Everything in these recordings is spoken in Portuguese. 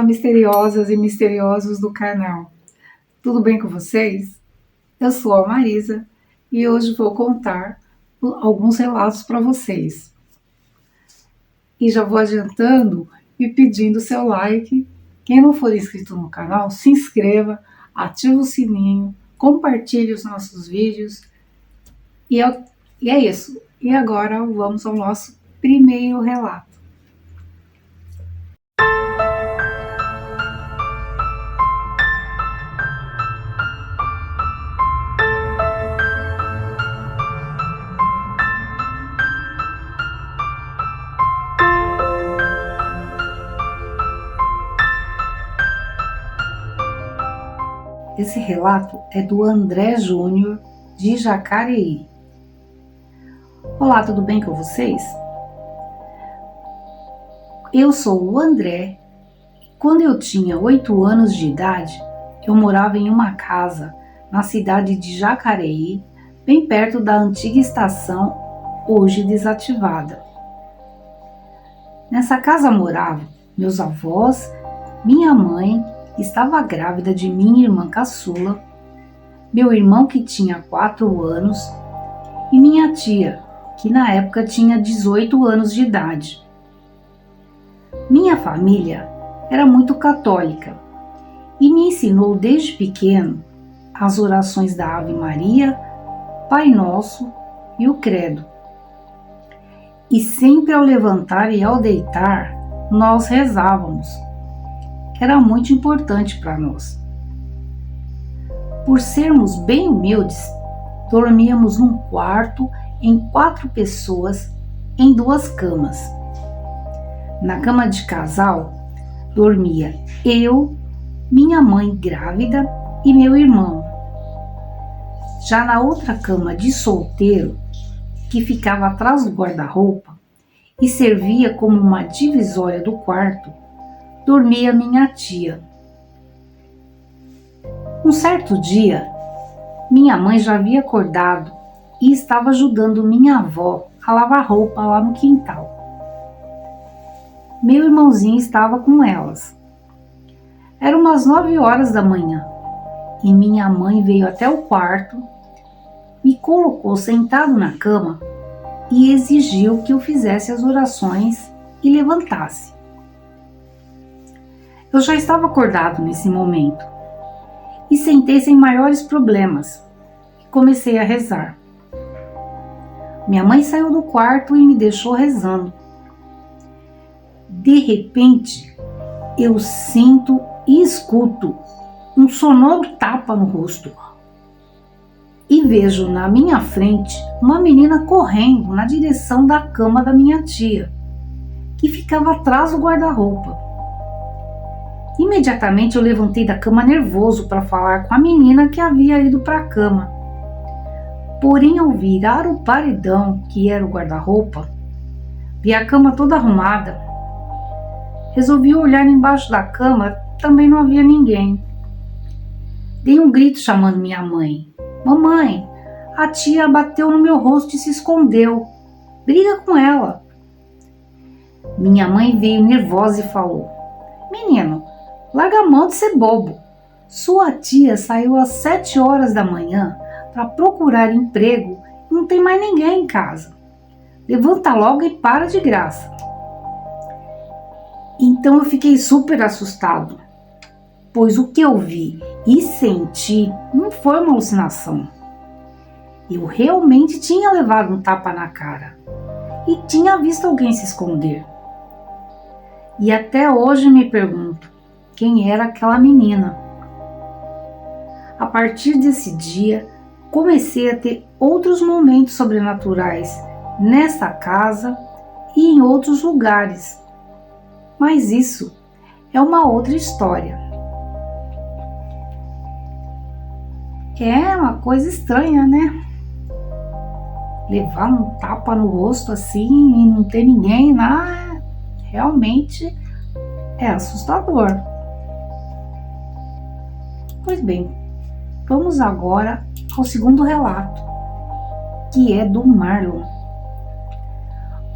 misteriosas e misteriosos do canal. Tudo bem com vocês? Eu sou a Marisa e hoje vou contar alguns relatos para vocês. E já vou adiantando e pedindo seu like. Quem não for inscrito no canal, se inscreva, ative o sininho, compartilhe os nossos vídeos. E é isso. E agora vamos ao nosso primeiro relato. Esse relato é do André Júnior, de Jacareí. Olá, tudo bem com vocês? Eu sou o André. Quando eu tinha 8 anos de idade, eu morava em uma casa na cidade de Jacareí, bem perto da antiga estação, hoje desativada. Nessa casa moravam meus avós, minha mãe, que estava grávida de minha irmã caçula, meu irmão que tinha 4 anos e minha tia, que na época tinha 18 anos de idade. Minha família era muito católica e me ensinou desde pequeno as orações da Ave Maria, Pai Nosso e o Credo. E sempre ao levantar e ao deitar, nós rezávamos. Era muito importante para nós. Por sermos bem humildes, dormíamos num quarto em 4 pessoas em 2 camas. Na cama de casal, dormia eu, minha mãe grávida e meu irmão. Já na outra cama de solteiro, que ficava atrás do guarda-roupa e servia como uma divisória do quarto, dormia minha tia. Um certo dia, minha mãe já havia acordado e estava ajudando minha avó a lavar roupa lá no quintal. Meu irmãozinho estava com elas. Era umas 9 horas da manhã e minha mãe veio até o quarto, me colocou sentado na cama e exigiu que eu fizesse as orações e levantasse. Eu já estava acordado nesse momento e sentei sem maiores problemas e comecei a rezar. Minha mãe saiu do quarto e me deixou rezando. De repente, eu sinto e escuto um sonoro tapa no rosto e vejo na minha frente uma menina correndo na direção da cama da minha tia, que ficava atrás do guarda-roupa. Imediatamente eu levantei da cama nervoso para falar com a menina que havia ido para a cama. Porém, ao virar o paredão, que era o guarda-roupa, vi a cama toda arrumada. Resolvi olhar embaixo da cama, também não havia ninguém. Dei um grito chamando minha mãe. Mamãe, a tia bateu no meu rosto e se escondeu. Briga com ela. Minha mãe veio nervosa e falou: Menino, larga a mão de ser bobo. Sua tia saiu às 7 horas da manhã para procurar emprego e não tem mais ninguém em casa. Levanta logo e para de graça. Então eu fiquei super assustado, pois o que eu vi e senti não foi uma alucinação. Eu realmente tinha levado um tapa na cara e tinha visto alguém se esconder. E até hoje me pergunto quem era aquela menina. A partir desse dia, comecei a ter outros momentos sobrenaturais nessa casa e em outros lugares. Mas isso é uma outra história. É uma coisa estranha, né? Levar um tapa no rosto assim e não ter ninguém lá, realmente é assustador. Pois bem, vamos agora ao segundo relato, que é do Marlon.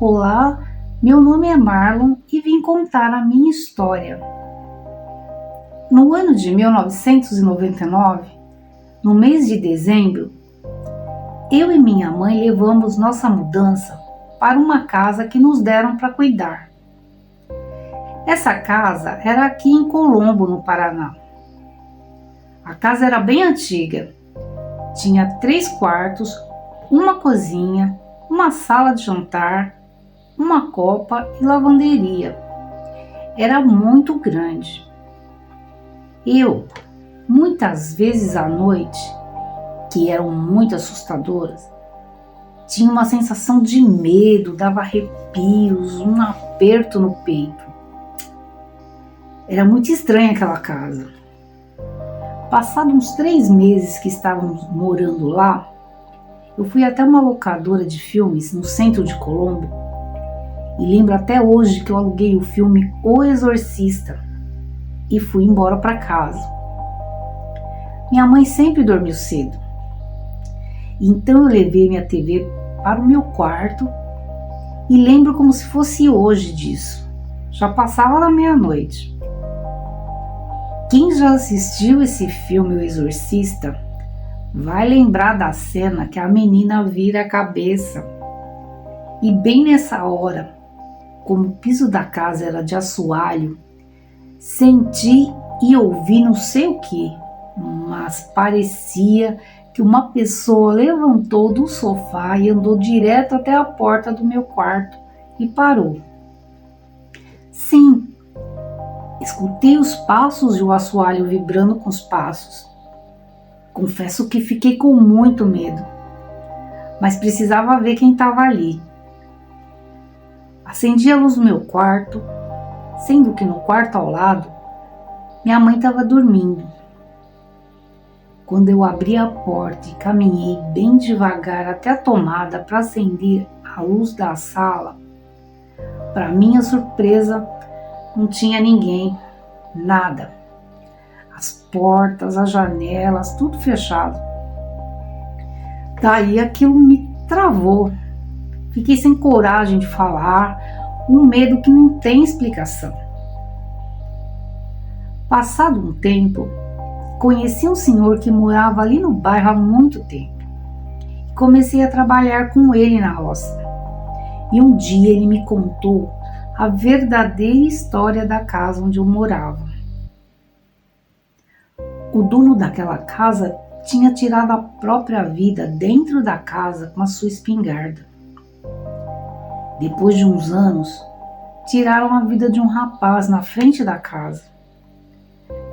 Olá, meu nome é Marlon e vim contar a minha história. No ano de 1999, no mês de dezembro, eu e minha mãe levamos nossa mudança para uma casa que nos deram para cuidar. Essa casa era aqui em Colombo, no Paraná. A casa era bem antiga. Tinha 3 quartos, uma cozinha, uma sala de jantar, uma copa e lavanderia. Era muito grande. Eu, muitas vezes à noite, que eram muito assustadoras, tinha uma sensação de medo, dava arrepios, um aperto no peito. Era muito estranha aquela casa. Passados uns 3 meses que estávamos morando lá, eu fui até uma locadora de filmes no centro de Colombo e lembro até hoje que eu aluguei o filme O Exorcista e fui embora para casa. Minha mãe sempre dormiu cedo, então eu levei minha TV para o meu quarto e lembro como se fosse hoje disso. Já passava da meia-noite. Quem já assistiu esse filme O Exorcista vai lembrar da cena que a menina vira a cabeça. E bem nessa hora, como o piso da casa era de assoalho, senti e ouvi não sei o que, mas parecia que uma pessoa levantou do sofá e andou direto até a porta do meu quarto e parou. Sim, escutei os passos e o assoalho vibrando com os passos. Confesso que fiquei com muito medo, mas precisava ver quem estava ali. Acendi a luz do meu quarto, sendo que no quarto ao lado, minha mãe estava dormindo. Quando eu abri a porta e caminhei bem devagar até a tomada para acender a luz da sala, para minha surpresa, não tinha ninguém, nada. As portas, as janelas, tudo fechado. Daí aquilo me travou. Fiquei sem coragem de falar, um medo que não tem explicação. Passado um tempo, conheci um senhor que morava ali no bairro há muito tempo. Comecei a trabalhar com ele na roça. E um dia ele me contou a verdadeira história da casa onde eu morava. O dono daquela casa tinha tirado a própria vida dentro da casa com a sua espingarda. Depois de uns anos, tiraram a vida de um rapaz na frente da casa.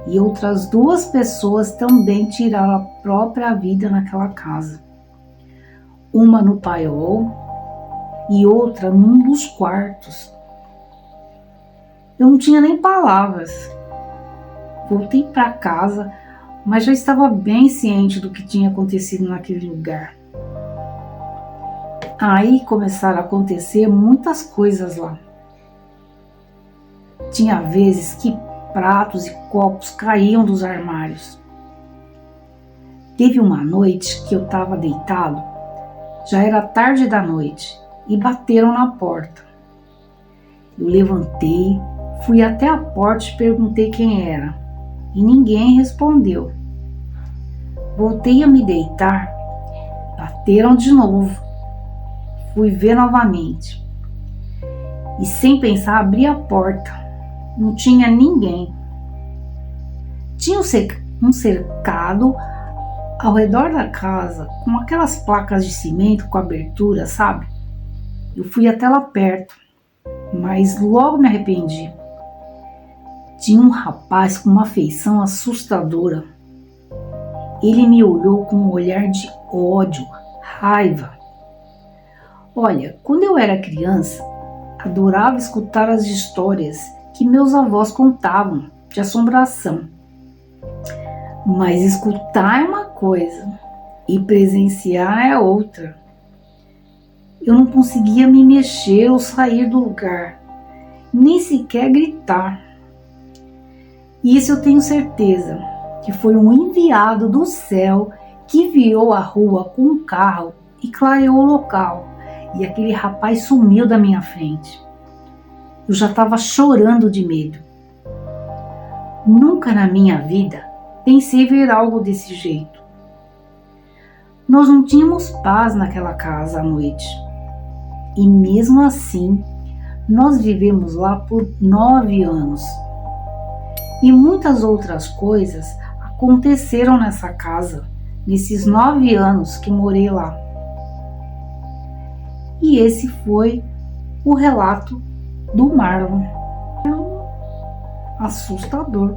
E outras 2 pessoas também tiraram a própria vida naquela casa. Uma no paiol e outra num dos quartos. Eu não tinha nem palavras. Voltei para casa, mas já estava bem ciente do que tinha acontecido naquele lugar. Aí começaram a acontecer muitas coisas lá. Tinha vezes que pratos e copos caíam dos armários. Teve uma noite que eu estava deitado, já era tarde da noite, e bateram na porta. Eu levantei, fui até a porta e perguntei quem era, e ninguém respondeu. Voltei a me deitar, bateram de novo. Fui ver novamente e sem pensar abri a porta. Não tinha ninguém. Tinha um cercado ao redor da casa com aquelas placas de cimento com abertura, sabe? Eu fui até lá perto, mas logo me arrependi. Tinha um rapaz com uma feição assustadora. Ele me olhou com um olhar de ódio, raiva. Olha, quando eu era criança, adorava escutar as histórias que meus avós contavam de assombração. Mas escutar é uma coisa e presenciar é outra. Eu não conseguia me mexer ou sair do lugar, nem sequer gritar. E isso eu tenho certeza, que foi um enviado do céu que virou a rua com um carro e clareou o local. E aquele rapaz sumiu da minha frente. Eu já estava chorando de medo. Nunca na minha vida pensei ver algo desse jeito. Nós não tínhamos paz naquela casa à noite. E mesmo assim, nós vivemos lá por 9 anos. E muitas outras coisas aconteceram nessa casa, nesses 9 anos que morei lá. E esse foi o relato do Marlon. Assustador.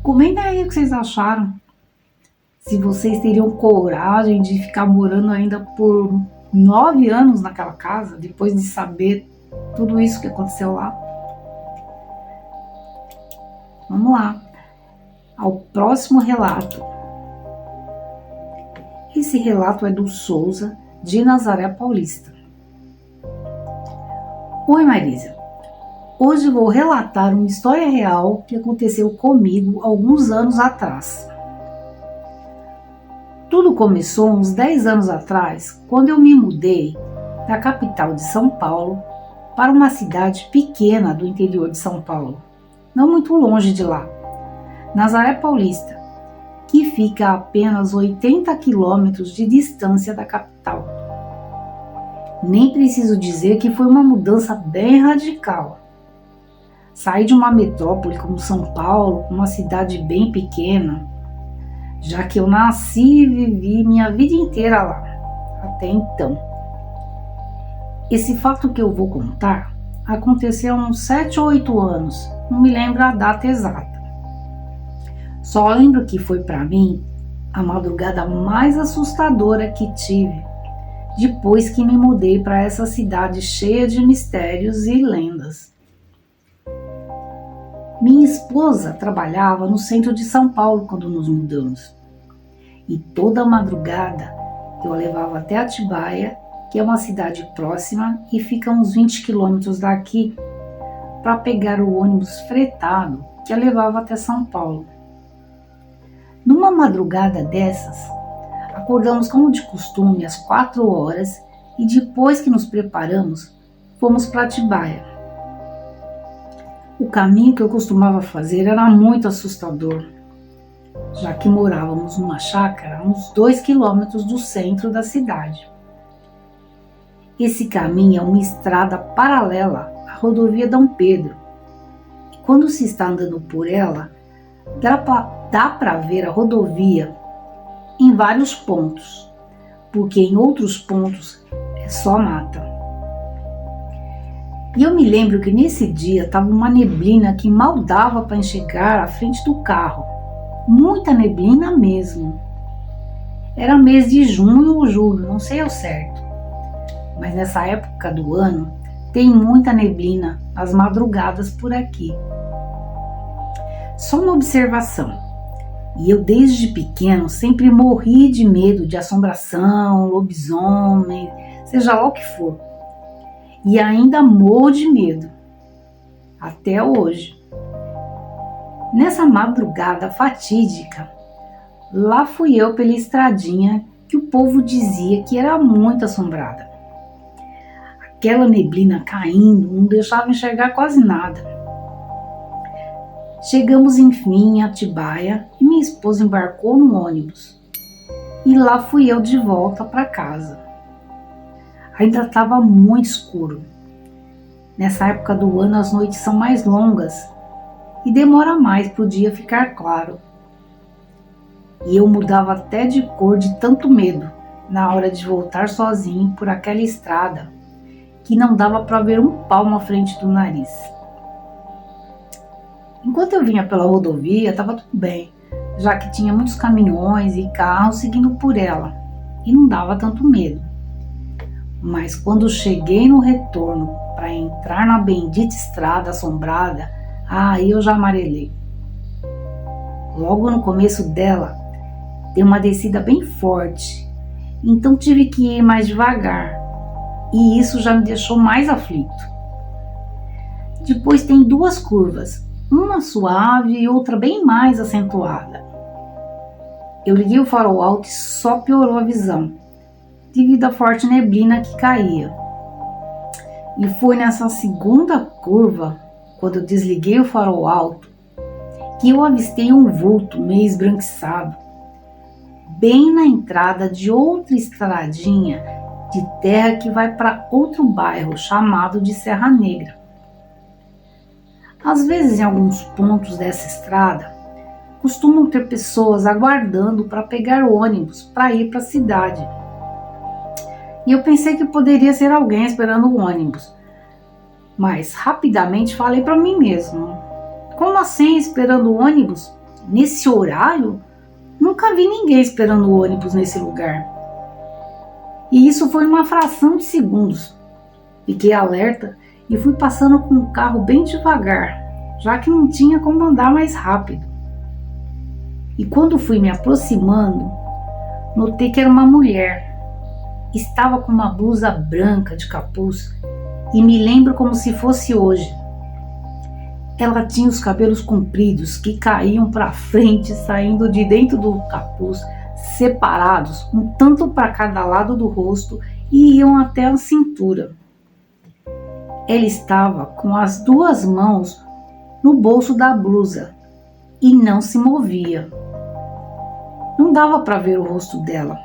Comentem aí o que vocês acharam. Se vocês teriam coragem de ficar morando ainda por 9 anos naquela casa, depois de saber tudo isso que aconteceu lá. Vamos lá, ao próximo relato. Esse relato é do Souza, de Nazaré Paulista. Oi, Marisa. Hoje vou relatar uma história real que aconteceu comigo alguns anos atrás. Tudo começou uns 10 anos atrás, quando eu me mudei da capital de São Paulo para uma cidade pequena do interior de São Paulo, não muito longe de lá, Nazaré Paulista, que fica a apenas 80 quilômetros de distância da capital. Nem preciso dizer que foi uma mudança bem radical. Saí de uma metrópole como São Paulo, uma cidade bem pequena, já que eu nasci e vivi minha vida inteira lá, até então. Esse fato que eu vou contar aconteceu há uns 7 ou 8 anos, não me lembro a data exata. Só lembro que foi para mim a madrugada mais assustadora que tive depois que me mudei para essa cidade cheia de mistérios e lendas. Minha esposa trabalhava no centro de São Paulo quando nos mudamos. E toda madrugada eu a levava até Atibaia, que é uma cidade próxima e fica a uns 20 quilômetros daqui, para pegar o ônibus fretado que a levava até São Paulo. Numa madrugada dessas, acordamos como de costume às 4 horas e depois que nos preparamos, fomos para Atibaia. O caminho que eu costumava fazer era muito assustador, já que morávamos numa chácara a uns 2 quilômetros do centro da cidade. Esse caminho é uma estrada paralela à rodovia Dom Pedro, e quando se está andando por ela, dá para ver a rodovia em vários pontos, porque em outros pontos é só mata. E eu me lembro que nesse dia estava uma neblina que mal dava para enxergar a frente do carro. Muita neblina mesmo. Era mês de junho ou julho, não sei ao certo. Mas nessa época do ano tem muita neblina nas madrugadas por aqui. Só uma observação. E eu desde pequeno sempre morri de medo de assombração, lobisomem, seja lá o que for. E ainda morro de medo, até hoje. Nessa madrugada fatídica, lá fui eu pela estradinha que o povo dizia que era muito assombrada. Aquela neblina caindo não deixava enxergar quase nada. Chegamos enfim em Atibaia e minha esposa embarcou no ônibus. E lá fui eu de volta para casa. Ainda estava muito escuro. Nessa época do ano as noites são mais longas e demora mais para o dia ficar claro. E eu mudava até de cor de tanto medo na hora de voltar sozinho por aquela estrada que não dava para ver um palmo à frente do nariz. Enquanto eu vinha pela rodovia estava tudo bem, já que tinha muitos caminhões e carros seguindo por ela e não dava tanto medo. Mas quando cheguei no retorno para entrar na bendita estrada assombrada, aí eu já amarelei. Logo no começo dela, tem uma descida bem forte, então tive que ir mais devagar, e isso já me deixou mais aflito. Depois tem 2 curvas, uma suave e outra bem mais acentuada. Eu liguei o farol alto e só piorou a visão, devido à forte neblina que caía. E foi nessa segunda curva, quando eu desliguei o farol alto, que eu avistei um vulto meio esbranquiçado, bem na entrada de outra estradinha de terra que vai para outro bairro chamado de Serra Negra. Às vezes, em alguns pontos dessa estrada, costumam ter pessoas aguardando para pegar ônibus para ir para a cidade. E eu pensei que poderia ser alguém esperando o ônibus, mas rapidamente falei para mim mesmo: como assim esperando o ônibus? Nesse horário? Nunca vi ninguém esperando o ônibus nesse lugar. E isso foi uma fração de segundos. Fiquei alerta e fui passando com o carro bem devagar, já que não tinha como andar mais rápido. E quando fui me aproximando, notei que era uma mulher. Estava com uma blusa branca de capuz e me lembro como se fosse hoje. Ela tinha os cabelos compridos que caíam para frente, saindo de dentro do capuz, separados, um tanto para cada lado do rosto e iam até a cintura. Ela estava com as duas mãos no bolso da blusa e não se movia. Não dava para ver o rosto dela,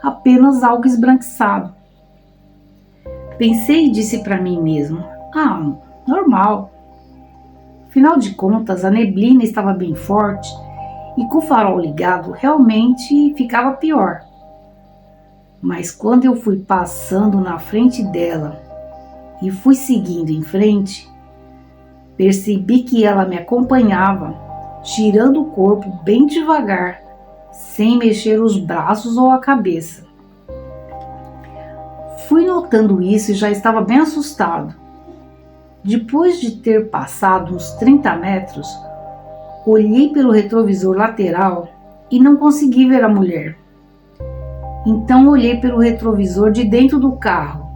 apenas algo esbranquiçado. Pensei e disse para mim mesmo: normal. Afinal de contas, a neblina estava bem forte e com o farol ligado realmente ficava pior. Mas quando eu fui passando na frente dela e fui seguindo em frente, percebi que ela me acompanhava, girando o corpo bem devagar, sem mexer os braços ou a cabeça. Fui notando isso e já estava bem assustado. Depois de ter passado uns 30 metros, olhei pelo retrovisor lateral e não consegui ver a mulher. Então olhei pelo retrovisor de dentro do carro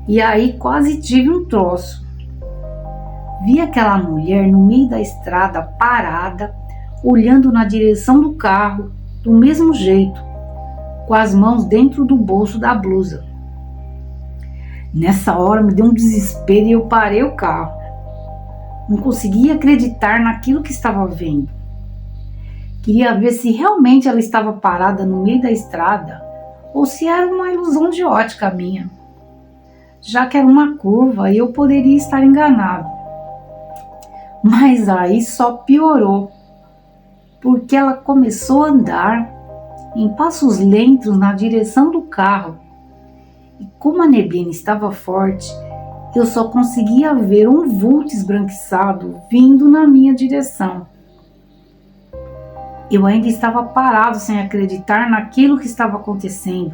e aí quase tive um troço. Vi aquela mulher no meio da estrada parada, olhando na direção do carro do mesmo jeito, com as mãos dentro do bolso da blusa. Nessa hora me deu um desespero e eu parei o carro. Não conseguia acreditar naquilo que estava vendo. Queria ver se realmente ela estava parada no meio da estrada ou se era uma ilusão de ótica minha, já que era uma curva e eu poderia estar enganado. Mas aí só piorou, porque ela começou a andar em passos lentos na direção do carro. E como a neblina estava forte, eu só conseguia ver um vulto esbranquiçado vindo na minha direção. Eu ainda estava parado sem acreditar naquilo que estava acontecendo,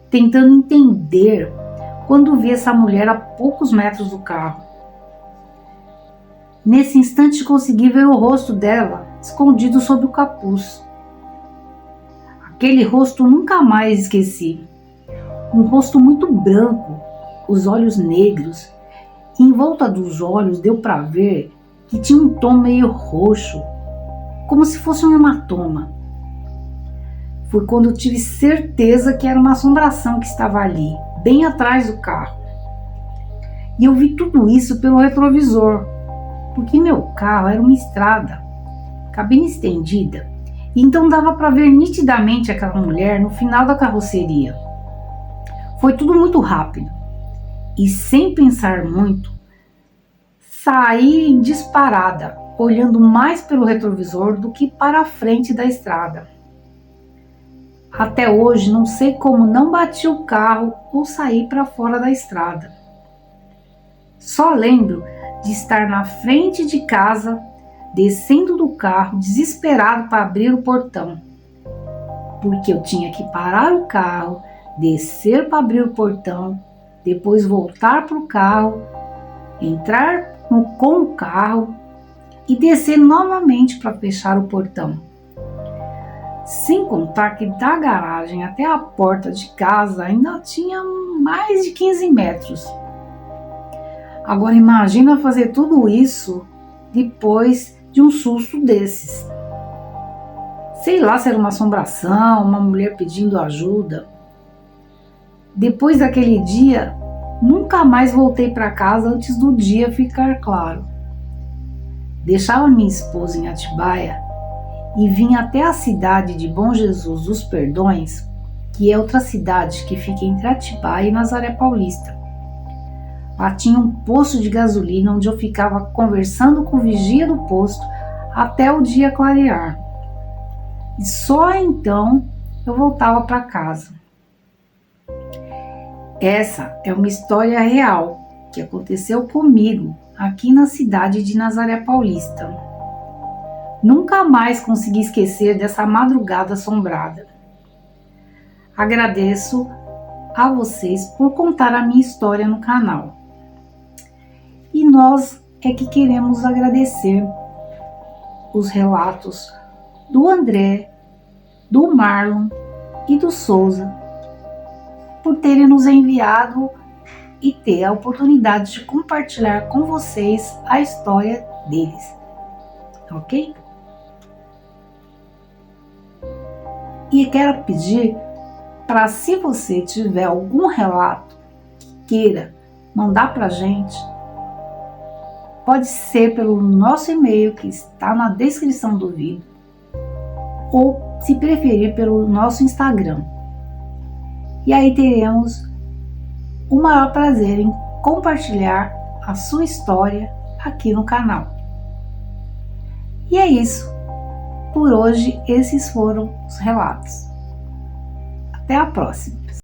tentando entender quando vi essa mulher a poucos metros do carro. Nesse instante consegui ver o rosto dela escondido sob o capuz. Aquele rosto nunca mais esqueci. Um rosto muito branco, os olhos negros. Em volta dos olhos deu para ver que tinha um tom meio roxo, como se fosse um hematoma. Foi quando eu tive certeza que era uma assombração que estava ali, bem atrás do carro. E eu vi tudo isso pelo retrovisor, porque meu carro era uma estrada, cabine estendida, e então dava para ver nitidamente aquela mulher no final da carroceria. Foi tudo muito rápido, e sem pensar muito, saí em disparada, olhando mais pelo retrovisor do que para a frente da estrada. Até hoje não sei como não bati o carro ou saí para fora da estrada. Só lembro de estar na frente de casa, descendo do carro, desesperado para abrir o portão, porque eu tinha que parar o carro, descer para abrir o portão, depois voltar para o carro, entrar com o carro e descer novamente para fechar o portão. Sem contar que da garagem até a porta de casa ainda tinha mais de 15 metros. Agora imagina fazer tudo isso depois de um susto desses. Sei lá se era uma assombração, uma mulher pedindo ajuda. Depois daquele dia, Nunca mais voltei para casa antes do dia ficar claro. Deixava minha esposa em Atibaia e vinha até a cidade de Bom Jesus dos Perdões, que é outra cidade que fica entre Atibaia e Nazaré Paulista. Lá tinha um posto de gasolina onde eu ficava conversando com o vigia do posto até o dia clarear. E só então eu voltava para casa. Essa é uma história real que aconteceu comigo aqui na cidade de Nazaré Paulista. Nunca mais consegui esquecer dessa madrugada assombrada. Agradeço a vocês por contar a minha história no canal. E nós é que queremos agradecer os relatos do André, do Marlon e do Souza por terem nos enviado e ter a oportunidade de compartilhar com vocês a história deles, ok? E quero pedir para, se você tiver algum relato que queira mandar para a gente, pode ser pelo nosso e-mail que está na descrição do vídeo, ou, se preferir, pelo nosso Instagram. E aí teremos o maior prazer em compartilhar a sua história aqui no canal. E é isso. Por hoje, esses foram os relatos. Até a próxima!